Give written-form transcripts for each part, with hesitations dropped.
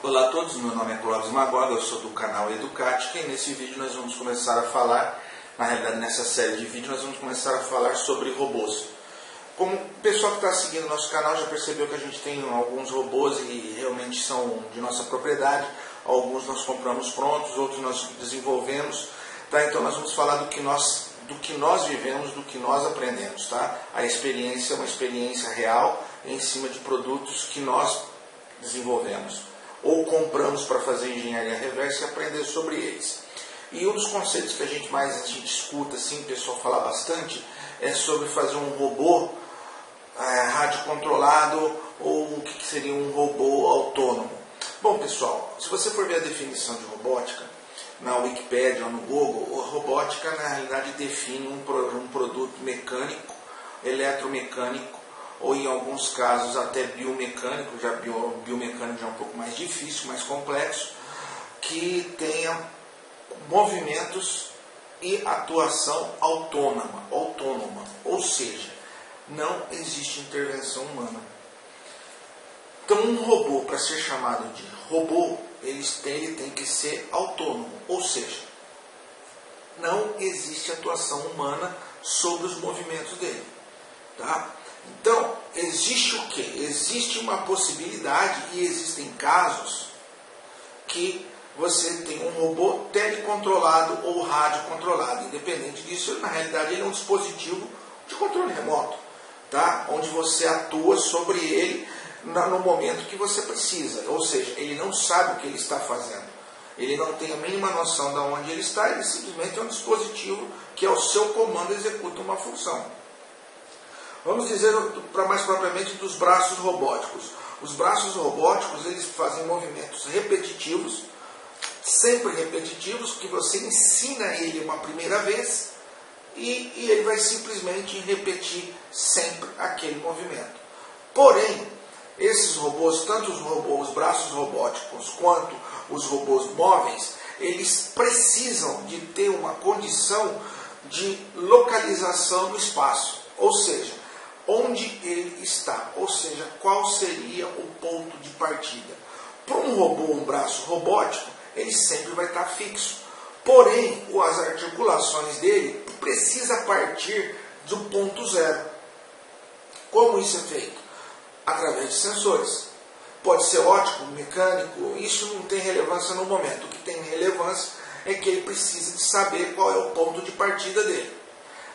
Olá a todos, meu nome é Clóvis Magoga, eu sou do canal Educatica e nesse vídeo nós vamos começar a falar, na realidade nessa série de vídeos nós vamos começar a falar sobre robôs. Como o pessoal que está seguindo nosso canal já percebeu que a gente tem alguns robôs e realmente são de nossa propriedade, alguns nós compramos prontos, outros nós desenvolvemos, tá? Então nós vamos falar do que nós vivemos, do que nós aprendemos, tá? A experiência é uma experiência real em cima de produtos que nós desenvolvemos ou compramos para fazer engenharia reversa e aprender sobre eles. E um dos conceitos que a gente escuta, assim, o pessoal fala bastante, é sobre fazer um robô rádio controlado ou o que seria um robô autônomo. Bom, pessoal, se você for ver a definição de robótica na Wikipédia ou no Google, a robótica na realidade define um produto mecânico, eletromecânico, ou em alguns casos até biomecânico, biomecânico já é um pouco mais difícil, mais complexo, que tenha movimentos e atuação autônoma, ou seja, não existe intervenção humana. Então um robô, para ser chamado de robô, ele tem que ser autônomo, ou seja, não existe atuação humana sobre os movimentos dele. Tá? Então, existe o quê? Existe uma possibilidade e existem casos que você tem um robô telecontrolado ou radiocontrolado. Independente disso, na realidade ele é um dispositivo de controle remoto, tá? Onde você atua sobre ele no momento que você precisa. Ou seja, ele não sabe o que ele está fazendo. Ele não tem a mínima noção de onde ele está, ele simplesmente é um dispositivo que ao seu comando executa uma função. Vamos dizer mais propriamente dos braços robóticos. Os braços robóticos eles fazem movimentos repetitivos, sempre repetitivos, que você ensina ele uma primeira vez e ele vai simplesmente repetir sempre aquele movimento. Porém, esses robôs, tanto os braços robóticos quanto os robôs móveis, eles precisam de ter uma condição de localização no espaço, ou seja, onde ele está, ou seja, qual seria o ponto de partida. Para um robô, um braço robótico, ele sempre vai estar fixo. Porém, as articulações dele precisam partir do ponto zero. Como isso é feito? Através de sensores. Pode ser óptico, mecânico, isso não tem relevância no momento. O que tem relevância é que ele precisa de saber qual é o ponto de partida dele.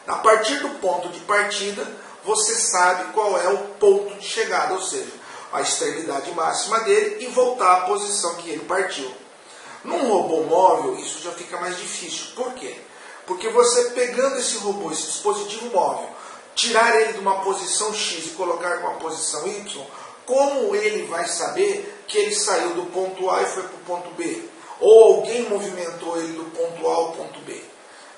A partir do ponto de partida, você sabe qual é o ponto de chegada, ou seja, a extremidade máxima dele e voltar à posição que ele partiu. Num robô móvel, isso já fica mais difícil. Por quê? Porque você pegando esse robô, esse dispositivo móvel, tirar ele de uma posição X e colocar em uma posição Y, como ele vai saber que ele saiu do ponto A e foi para o ponto B? Ou alguém movimentou ele do ponto A ao ponto B?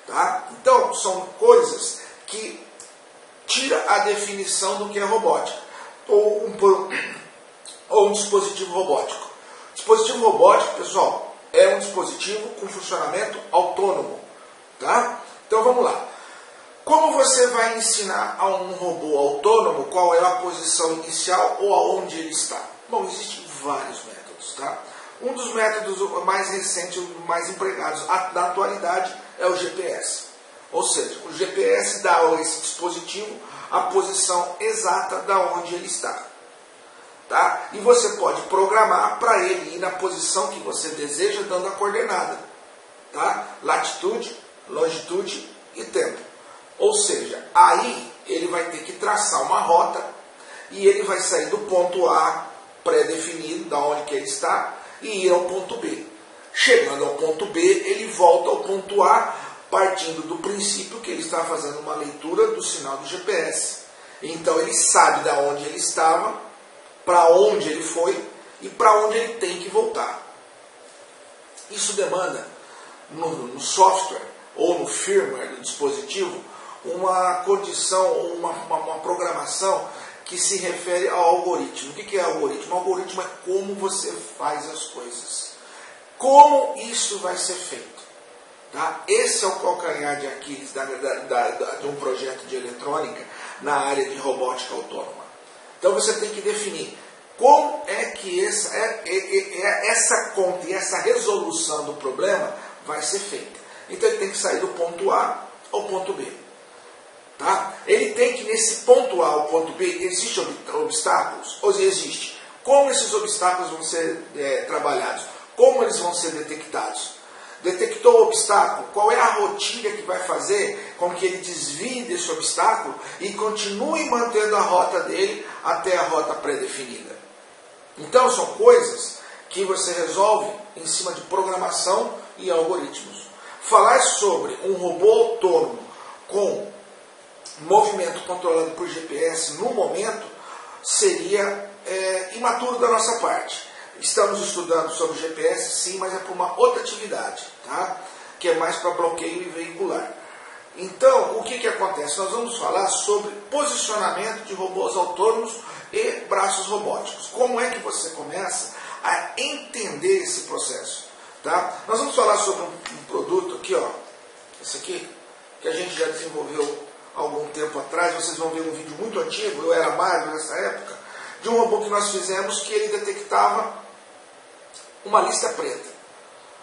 Tá? Então, são coisas que tira a definição do que é robótica, ou um dispositivo robótico. Dispositivo robótico, pessoal, é um dispositivo com funcionamento autônomo. Tá? Então vamos lá. Como você vai ensinar a um robô autônomo qual é a posição inicial ou aonde ele está? Bom, existem vários métodos. Tá? Um dos métodos mais recentes, mais empregados na atualidade, é o GPS. Ou seja, o GPS dá a esse dispositivo a posição exata da onde ele está. Tá? E você pode programar para ele ir na posição que você deseja, dando a coordenada. Tá? Latitude, longitude e tempo. Ou seja, aí ele vai ter que traçar uma rota e ele vai sair do ponto A pré-definido, da onde que ele está, e ir ao ponto B. Chegando ao ponto B, ele volta ao ponto A, partindo do princípio que ele está fazendo uma leitura do sinal do GPS. Então ele sabe de onde ele estava, para onde ele foi e para onde ele tem que voltar. Isso demanda, no software ou no firmware do dispositivo, uma condição ou uma programação que se refere ao algoritmo. O que é algoritmo? O algoritmo é como você faz as coisas. Como isso vai ser feito. Tá? Esse é o calcanhar de Aquiles de um projeto de eletrônica na área de robótica autônoma. Então você tem que definir Como é que essa conta e essa resolução do problema vai ser feita? Então ele tem que sair do ponto A ao ponto B. Tá? Ele tem que, nesse ponto A ao ponto B, existem obstáculos? Ou existe? Como esses obstáculos vão ser trabalhados? Como eles vão ser detectados? Detectou o obstáculo? Qual é a rotina que vai fazer com que ele desvie desse obstáculo e continue mantendo a rota dele até a rota pré-definida? Então são coisas que você resolve em cima de programação e algoritmos. Falar sobre um robô autônomo com movimento controlado por GPS no momento seria imaturo da nossa parte. Estamos estudando sobre GPS, sim, mas é para uma outra atividade, tá? Que é mais para bloqueio e veicular. Então, o que acontece? Nós vamos falar sobre posicionamento de robôs autônomos e braços robóticos. Como é que você começa a entender esse processo? Tá? Nós vamos falar sobre um produto aqui, ó, esse aqui, que a gente já desenvolveu há algum tempo atrás. Vocês vão ver um vídeo muito antigo, eu era magro nessa época, de um robô que nós fizemos que ele detectava uma lista preta.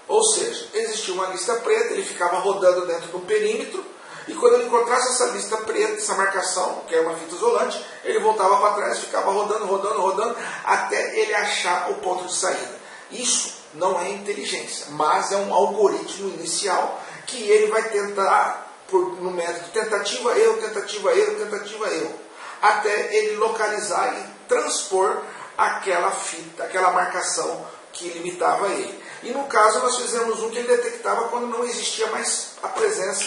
Ou seja, existia uma lista preta, ele ficava rodando dentro de um perímetro, e quando ele encontrasse essa lista preta, essa marcação, que é uma fita isolante, ele voltava para trás, ficava rodando, até ele achar o ponto de saída. Isso não é inteligência, mas é um algoritmo inicial que ele vai tentar, no método tentativa, erro, até ele localizar e transpor aquela fita, aquela marcação que limitava ele. E no caso nós fizemos um que ele detectava quando não existia mais a presença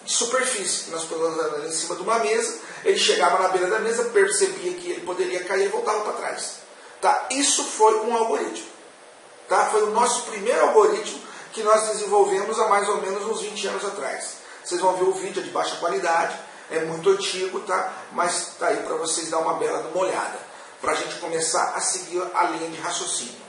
de superfície. Nós colocamos em cima de uma mesa, ele chegava na beira da mesa, percebia que ele poderia cair e voltava para trás. Tá? Isso foi um algoritmo. Tá? Foi o nosso primeiro algoritmo que nós desenvolvemos há mais ou menos uns 20 anos atrás. Vocês vão ver o vídeo, é de baixa qualidade, é muito antigo, tá? Mas está aí para vocês dar uma bela olhada, para a gente começar a seguir a linha de raciocínio.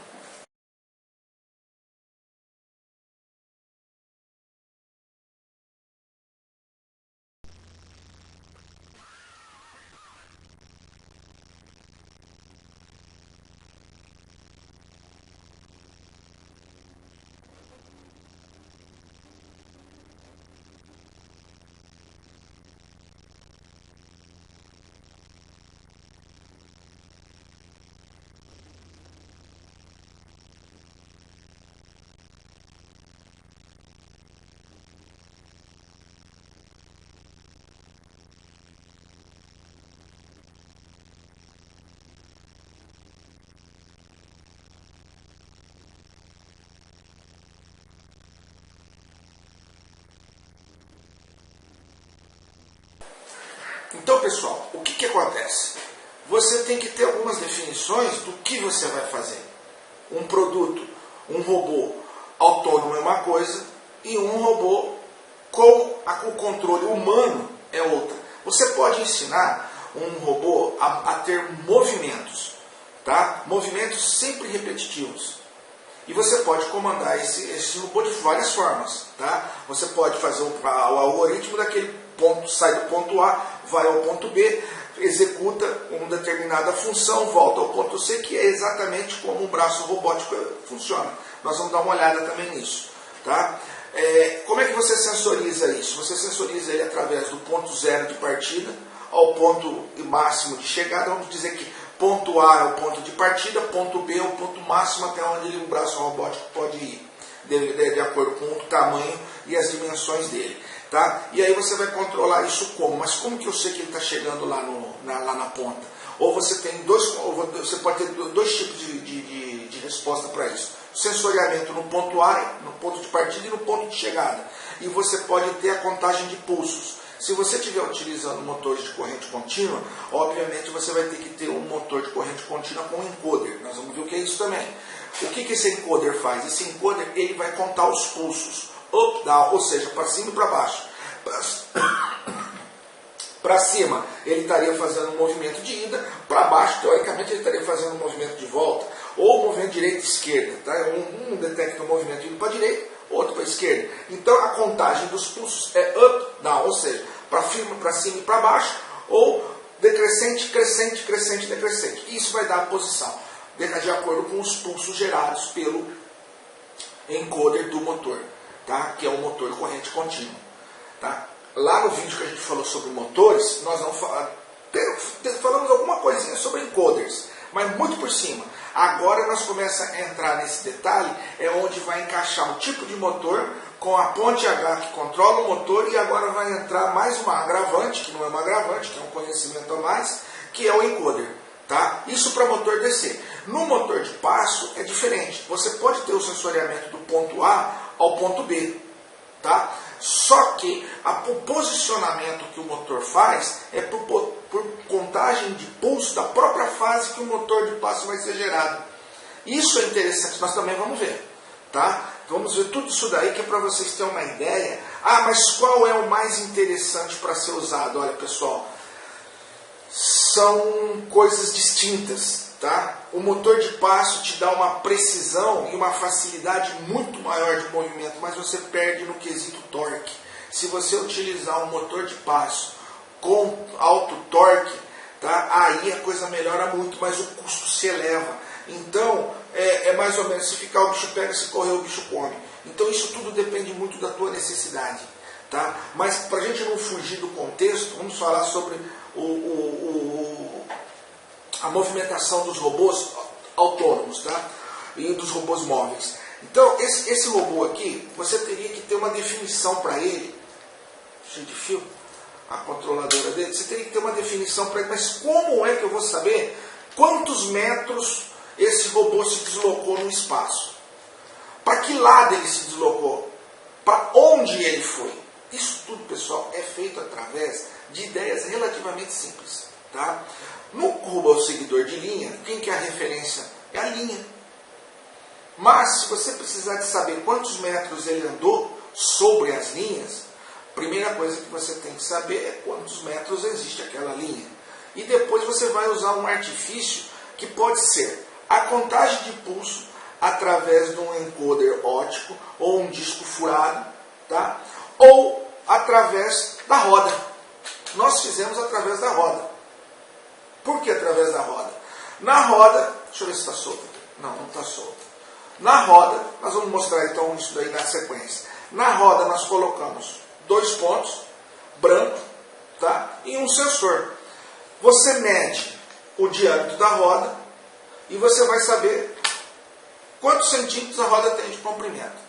Então, pessoal, o que acontece? Você tem que ter algumas definições do que você vai fazer. Um produto, um robô autônomo é uma coisa e um robô com o controle humano é outra. Você pode ensinar um robô a ter movimentos, tá? Movimentos sempre repetitivos. E você pode comandar esse robô de várias formas. Tá? Você pode fazer o algoritmo daquele ponto, sai do ponto A, vai ao ponto B, executa uma determinada função, volta ao ponto C, que é exatamente como um braço robótico funciona. Nós vamos dar uma olhada também nisso. Tá? Como é que você sensoriza isso? Você sensoriza ele através do ponto zero de partida ao ponto máximo de chegada. Vamos dizer que ponto A é o ponto de partida, ponto B é o ponto máximo até onde o braço robótico pode ir, de acordo com o tamanho e as dimensões dele. Tá? E aí você vai controlar isso como? Mas como que eu sei que ele está chegando lá na ponta? Ou você tem você pode ter dois tipos de resposta para isso. Sensoriamento no ponto A, no ponto de partida e no ponto de chegada. E você pode ter a contagem de pulsos. Se você estiver utilizando motores de corrente contínua, obviamente você vai ter que ter um motor de corrente contínua com encoder. Nós vamos ver o que é isso também. O que esse encoder faz? Esse encoder ele vai contar os pulsos. Up, down, ou seja, para cima e para baixo. Para cima, ele estaria fazendo um movimento de ida. Para baixo, teoricamente, ele estaria fazendo um movimento de volta. Ou movimento direita e esquerda. Tá? Um detecta o movimento indo para a direita, outro para a esquerda. Então, a contagem dos pulsos é up, down, ou seja, para cima e para baixo, ou decrescente, crescente, crescente, decrescente. Isso vai dar a posição de acordo com os pulsos gerados pelo encoder do motor, tá? Que é o motor de corrente contínua. Tá? Lá no vídeo que a gente falou sobre motores, nós não falamos alguma coisinha sobre encoders, mas muito por cima. Agora nós começamos a entrar nesse detalhe, é onde vai encaixar o tipo de motor com a ponte H que controla o motor, e agora vai entrar mais uma agravante, que não é uma agravante, que é um conhecimento a mais, que é o encoder. Tá? Isso para motor DC. No motor de passo é diferente. Você pode ter o sensoriamento do ponto A ao ponto B. Tá? Só que o posicionamento que o motor faz é por contagem de pulso da própria fase que o motor de passo vai ser gerado. Isso é interessante, nós também vamos ver. Tá? Vamos ver tudo isso daí que é para vocês terem uma ideia. Ah, mas qual é o mais interessante para ser usado? Olha, pessoal, são coisas distintas. Tá? O motor de passo te dá uma precisão e uma facilidade muito maior de movimento, mas você perde no quesito torque. Se você utilizar um motor de passo com alto torque, tá? Aí a coisa melhora muito, mas o custo se eleva. Então, é mais ou menos, se ficar o bicho pega, se correr o bicho come. Então isso tudo depende muito da tua necessidade. Tá? Mas para a gente não fugir do contexto, vamos falar sobre a movimentação dos robôs autônomos, tá? E dos robôs móveis. Então, esse robô aqui, você teria que ter uma definição para ele, cheio de fio, a controladora dele, você teria que ter uma definição para ele, mas como é que eu vou saber quantos metros esse robô se deslocou no espaço? Para que lado ele se deslocou? Para onde ele foi? Isso tudo, pessoal, é feito através de ideias relativamente simples. Tá? No robô seguidor de linha, quem que é a referência? É a linha. Mas, se você precisar de saber quantos metros ele andou sobre as linhas, a primeira coisa que você tem que saber é quantos metros existe aquela linha. E depois você vai usar um artifício que pode ser a contagem de pulso através de um encoder óptico ou um disco furado, tá? Ou através da roda. Nós fizemos através da roda. Por que através da roda? Na roda, deixa eu ver se está solta. Não, não está solta. Na roda, nós vamos mostrar então isso daí na sequência. Na roda nós colocamos 2 pontos, branco, tá? E um sensor. Você mede o diâmetro da roda e você vai saber quantos centímetros a roda tem de comprimento.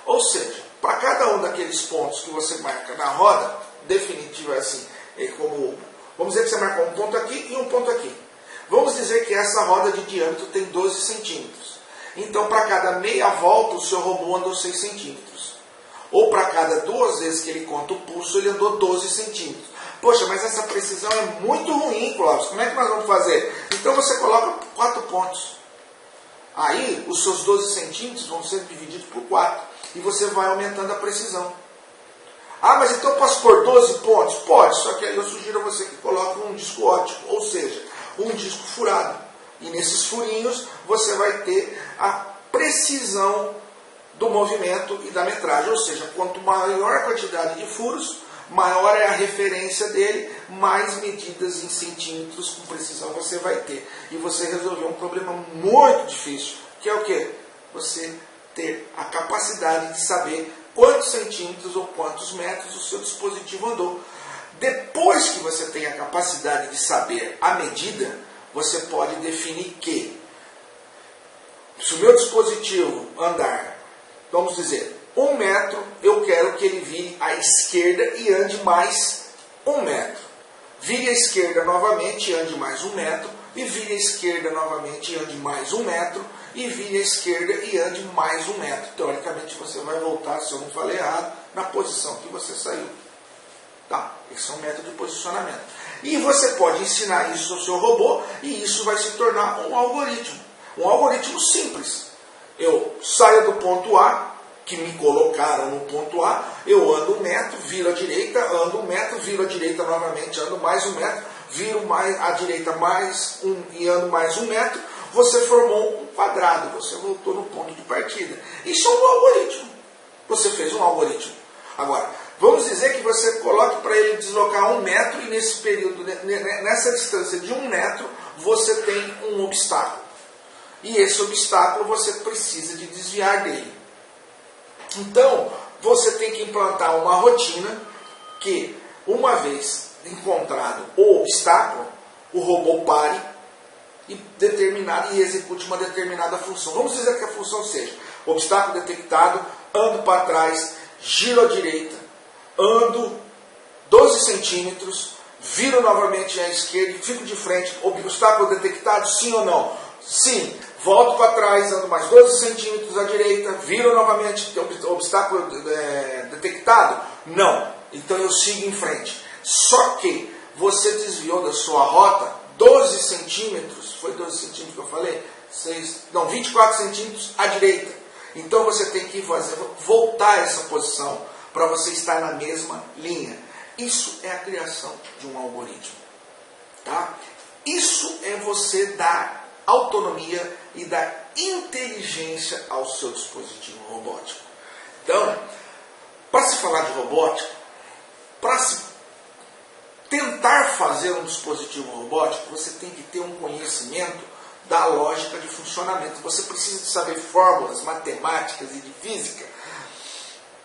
Ou seja, para cada um daqueles pontos que você marca na roda, definitivo é assim, vamos dizer que você marcou um ponto aqui e um ponto aqui. Vamos dizer que essa roda de diâmetro tem 12 centímetros. Então, para cada meia volta, o seu robô andou 6 centímetros. Ou para cada 2 vezes que ele conta o pulso, ele andou 12 centímetros. Poxa, mas essa precisão é muito ruim, Clóvis. Como é que nós vamos fazer? Então, você coloca 4 pontos. Aí, os seus 12 centímetros vão ser divididos por 4. E você vai aumentando a precisão. Ah, mas então eu posso pôr 12 pontos? Pode, só que aí eu sugiro a você que coloque um disco óptico, ou seja, um disco furado. E nesses furinhos você vai ter a precisão do movimento e da metragem. Ou seja, quanto maior a quantidade de furos, maior é a referência dele, mais medidas em centímetros com precisão você vai ter. E você resolveu um problema muito difícil, que é o quê? Você ter a capacidade de saber quantos centímetros ou quantos metros o seu dispositivo andou. Depois que você tem a capacidade de saber a medida, você pode definir que, se o meu dispositivo andar, vamos dizer, 1 metro, eu quero que ele vire à esquerda e ande mais 1 metro. Vire à esquerda novamente e ande mais 1 metro. E vire à esquerda novamente e ande mais 1 metro. E vire à esquerda e ande mais 1 metro. Teoricamente você vai voltar, se eu não falei errado, na posição que você saiu. Tá? Esse é um método de posicionamento. E você pode ensinar isso ao seu robô e isso vai se tornar um algoritmo. Um algoritmo simples. Eu saio do ponto A, que me colocaram no ponto A, eu ando 1 metro, viro à direita, ando 1 metro, viro à direita novamente, ando mais 1 metro, viro mais à direita mais 1 e ando mais 1 metro, você formou um quadrado, você voltou no ponto de partida. Isso é um algoritmo. Você fez um algoritmo. Agora, Vamos dizer que você coloque para ele deslocar 1 metro e nesse período, nessa distância de 1 metro, você tem um obstáculo. E esse obstáculo você precisa de desviar dele. Então, você tem que implantar uma rotina que, uma vez encontrado o obstáculo, o robô pare e execute uma determinada função. Vamos dizer que a função seja: obstáculo detectado, ando para trás, giro à direita, ando 12 centímetros, viro novamente à esquerda e fico de frente. Obstáculo detectado, sim ou não? Sim. Volto para trás, ando mais 12 centímetros à direita, viro novamente. Obstáculo detectado? Não. Então eu sigo em frente. Só que você desviou da sua rota 12 centímetros, foi 12 centímetros que eu falei? 24 centímetros à direita. Então você tem que voltar essa posição para você estar na mesma linha. Isso é a criação de um algoritmo. Tá? Isso é você dar autonomia e dar inteligência ao seu dispositivo robótico. Então, para se falar de robótica, para se tentar fazer um dispositivo robótico, você tem que ter um conhecimento da lógica de funcionamento. Você precisa de saber fórmulas matemáticas e de física?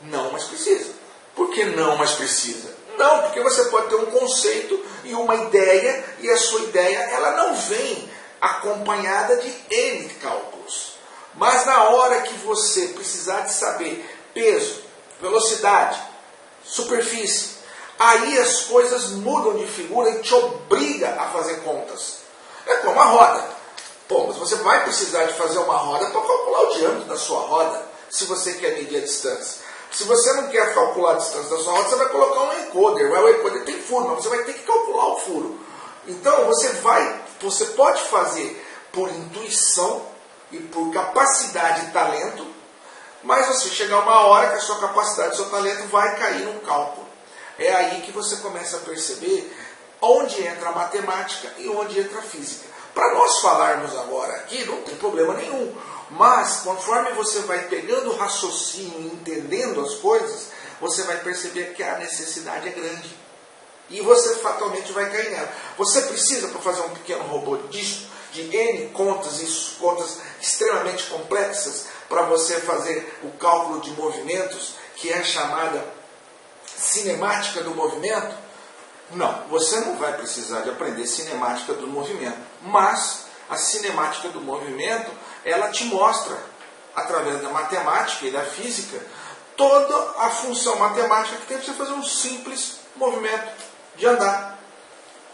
Não, mas precisa. Por que não, mas precisa? Não, porque você pode ter um conceito e uma ideia, e a sua ideia ela não vem acompanhada de N cálculos. Mas na hora que você precisar de saber peso, velocidade, superfície, aí as coisas mudam de figura e te obriga a fazer contas. É como a roda. Pô, mas você vai precisar de fazer uma roda para calcular o diâmetro da sua roda, se você quer medir a distância. Se você não quer calcular a distância da sua roda, você vai colocar um encoder. O encoder tem furo, mas você vai ter que calcular o furo. Então você pode fazer por intuição e por capacidade e talento, mas você chegar uma hora que a sua capacidade e o seu talento vai cair num cálculo. É aí que você começa a perceber onde entra a matemática e onde entra a física. Para nós falarmos agora aqui, não tem problema nenhum. Mas, conforme você vai pegando o raciocínio e entendendo as coisas, você vai perceber que a necessidade é grande. E você fatalmente vai cair nela. Você precisa, para fazer um pequeno robô disso, de N contas e contas extremamente complexas, para você fazer o cálculo de movimentos, que é a chamada cinemática do movimento? Não, você não vai precisar de aprender cinemática do movimento. Mas a cinemática do movimento, ela te mostra, através da matemática e da física, toda a função matemática que tem para você fazer um simples movimento de andar.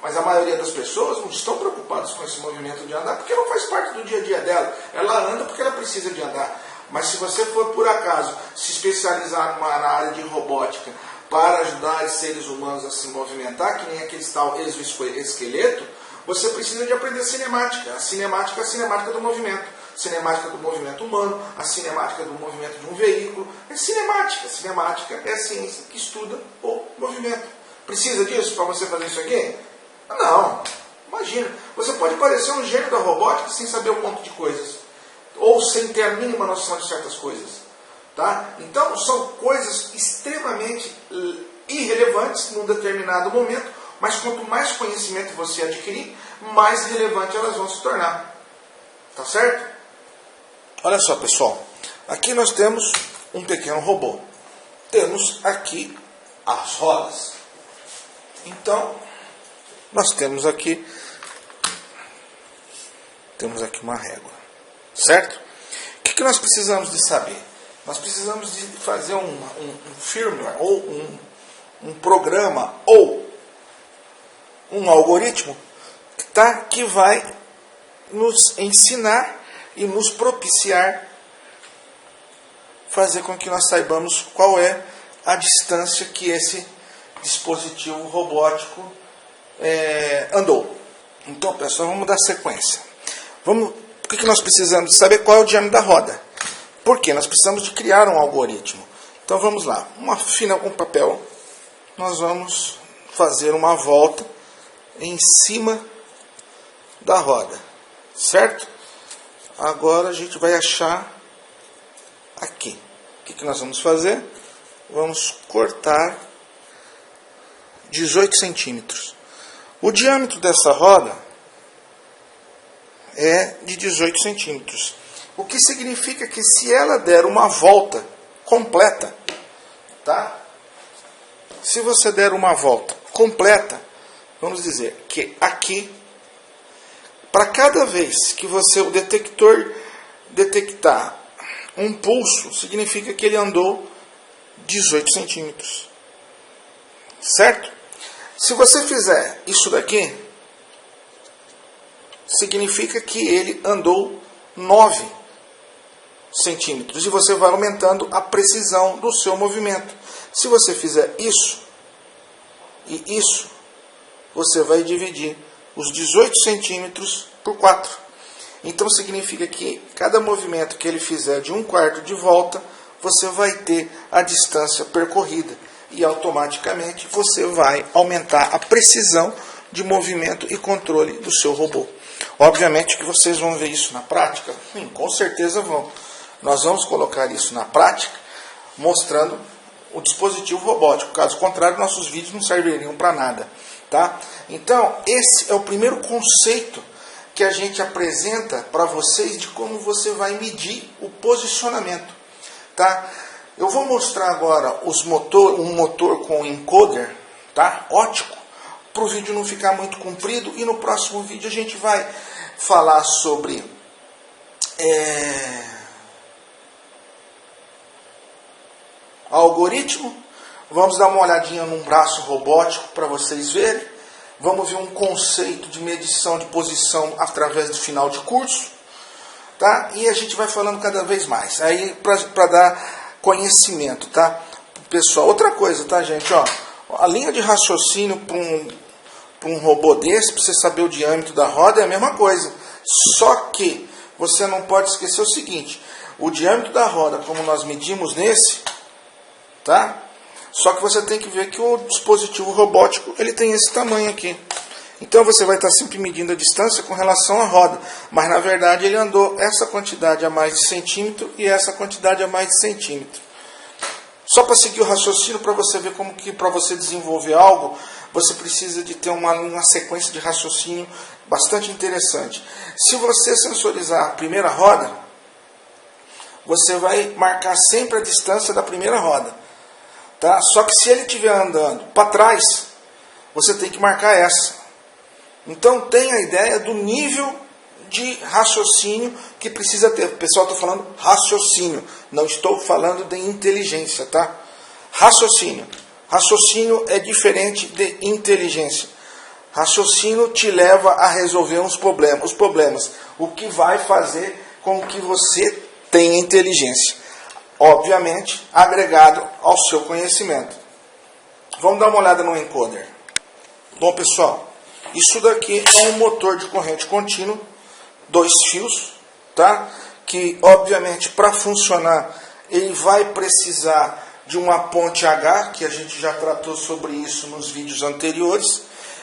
Mas a maioria das pessoas não estão preocupadas com esse movimento de andar, porque não faz parte do dia a dia dela. Ela anda porque ela precisa de andar. Mas se você for, por acaso, se especializar na área de robótica para ajudar os seres humanos a se movimentar, que nem aquele tal exoesqueleto, você precisa de aprender cinemática. A cinemática é a cinemática do movimento. Cinemática do movimento humano, a cinemática do movimento de um veículo. É cinemática. Cinemática é a ciência que estuda o movimento. Precisa disso para você fazer isso aqui? Não. Imagina. Você pode parecer um gênio da robótica sem saber um monte de coisas. Ou sem ter a mínima noção de certas coisas. Tá? Então, são coisas extremamente irrelevantes num determinado momento, mas quanto mais conhecimento você adquirir, mais relevante elas vão se tornar. Tá certo? Olha só, pessoal. Aqui nós temos um pequeno robô. Temos aqui as rodas. Então, nós temos aqui uma régua. Certo? O que nós precisamos de saber? Nós precisamos de fazer um firmware, ou um programa, ou um algoritmo que vai nos ensinar e nos propiciar fazer com que nós saibamos qual é a distância que esse dispositivo robótico andou. Então, pessoal, vamos dar sequência. Por que nós precisamos de saber qual é o diâmetro da roda? Por quê? Nós precisamos de criar um algoritmo. Então vamos lá. Uma fina com papel. Nós vamos fazer uma volta em cima da roda. Certo? Agora a gente vai achar aqui. O que nós vamos fazer? Vamos cortar 18 centímetros. O diâmetro dessa roda é de 18 centímetros. O que significa que se ela der uma volta completa, tá? Se você der uma volta completa, vamos dizer que aqui, para cada vez que você, o detector, detectar um pulso, significa que ele andou 18 centímetros. Certo? Se você fizer isso daqui, significa que ele andou 9 centímetros. E você vai aumentando a precisão do seu movimento. Se você fizer isso e isso, você vai dividir os 18 centímetros por 4. Então significa que cada movimento que ele fizer de 1/4 de volta, você vai ter a distância percorrida. E automaticamente você vai aumentar a precisão de movimento e controle do seu robô. Obviamente que vocês vão ver isso na prática. Com certeza vão. Nós vamos colocar isso na prática, mostrando o dispositivo robótico. Caso contrário, nossos vídeos não serviriam para nada. Tá? Então, esse é o primeiro conceito que a gente apresenta para vocês de como você vai medir o posicionamento. Tá? Eu vou mostrar agora um motor com encoder, tá? Ótico, para o vídeo não ficar muito comprido. E no próximo vídeo a gente vai falar sobre algoritmo. Vamos dar uma olhadinha num braço robótico para vocês verem. Vamos ver um conceito de medição de posição através do final de curso. Tá? E a gente vai falando cada vez mais. Aí para dar conhecimento, tá? Pessoal, outra coisa, tá, gente? Ó, a linha de raciocínio para um robô desse, para você saber o diâmetro da roda, é a mesma coisa. Só que você não pode esquecer o seguinte: o diâmetro da roda, como nós medimos nesse, tá? Só que você tem que ver que o dispositivo robótico ele tem esse tamanho aqui. Então você vai estar sempre medindo a distância com relação à roda. Mas na verdade ele andou essa quantidade a mais de centímetro e essa quantidade a mais de centímetro. Só para seguir o raciocínio, para você ver como que para você desenvolver algo, você precisa de ter uma sequência de raciocínio bastante interessante. Se você sensorizar a primeira roda, você vai marcar sempre a distância da primeira roda. Tá? Só que se ele estiver andando para trás, você tem que marcar essa. Então tenha a ideia do nível de raciocínio que precisa ter. Pessoal, estou falando raciocínio, não estou falando de inteligência, tá? Raciocínio. Raciocínio é diferente de inteligência. Raciocínio te leva a resolver os problemas, o que vai fazer com que você tenha inteligência. Obviamente, agregado ao seu conhecimento. Vamos dar uma olhada no encoder. Bom, pessoal, isso daqui é um motor de corrente contínua, 2 fios, tá? Que obviamente para funcionar ele vai precisar de uma ponte H, que a gente já tratou sobre isso nos vídeos anteriores.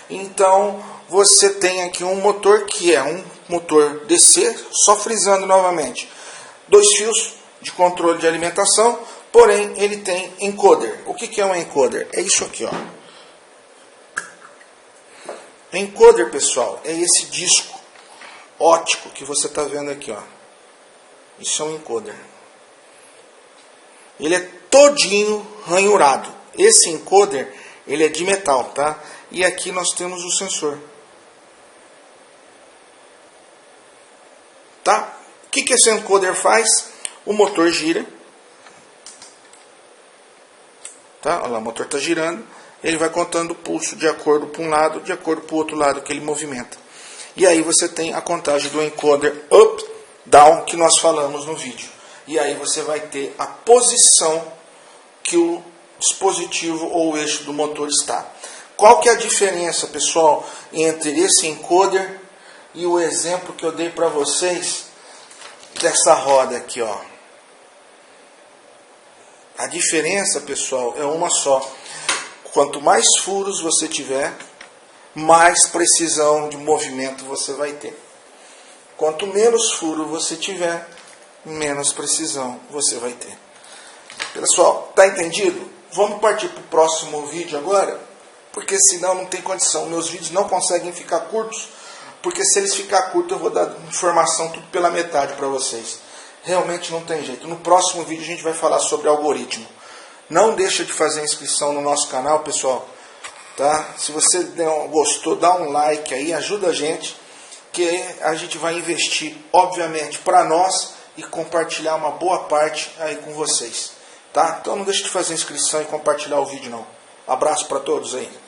Então você tem aqui um motor que é um motor DC, só frisando novamente, 2 fios de controle de alimentação, porém ele tem encoder. O que é um encoder? É isso aqui, ó. Encoder, pessoal, é esse disco óptico que você está vendo aqui, ó. Isso é um encoder. Ele é todinho ranhurado. Esse encoder, ele é de metal, tá? E aqui nós temos o sensor. Tá? O que esse encoder faz? O motor gira. Tá? Olha lá, o motor está girando. Ele vai contando o pulso de acordo para um lado, de acordo para o outro lado que ele movimenta. E aí você tem a contagem do encoder up, down, que nós falamos no vídeo. E aí você vai ter a posição que o dispositivo ou o eixo do motor está. Qual que é a diferença, pessoal, entre esse encoder e o exemplo que eu dei para vocês dessa roda aqui, ó? A diferença, pessoal, é uma só. Quanto mais furos você tiver, mais precisão de movimento você vai ter. Quanto menos furo você tiver, menos precisão você vai ter. Pessoal, tá entendido? Vamos partir para o próximo vídeo agora. porque senão não tem condição. Meus vídeos não conseguem ficar curtos, porque se eles ficar curtos eu vou dar informação tudo pela metade para vocês. Realmente não tem jeito. No próximo vídeo a gente vai falar sobre algoritmo. Não deixa de fazer inscrição no nosso canal, pessoal. Tá? Se você gostou, dá um like aí, ajuda a gente, que a gente vai investir, obviamente, para nós e compartilhar uma boa parte aí com vocês. Tá? Então não deixe de fazer inscrição e compartilhar o vídeo não. Abraço para todos aí.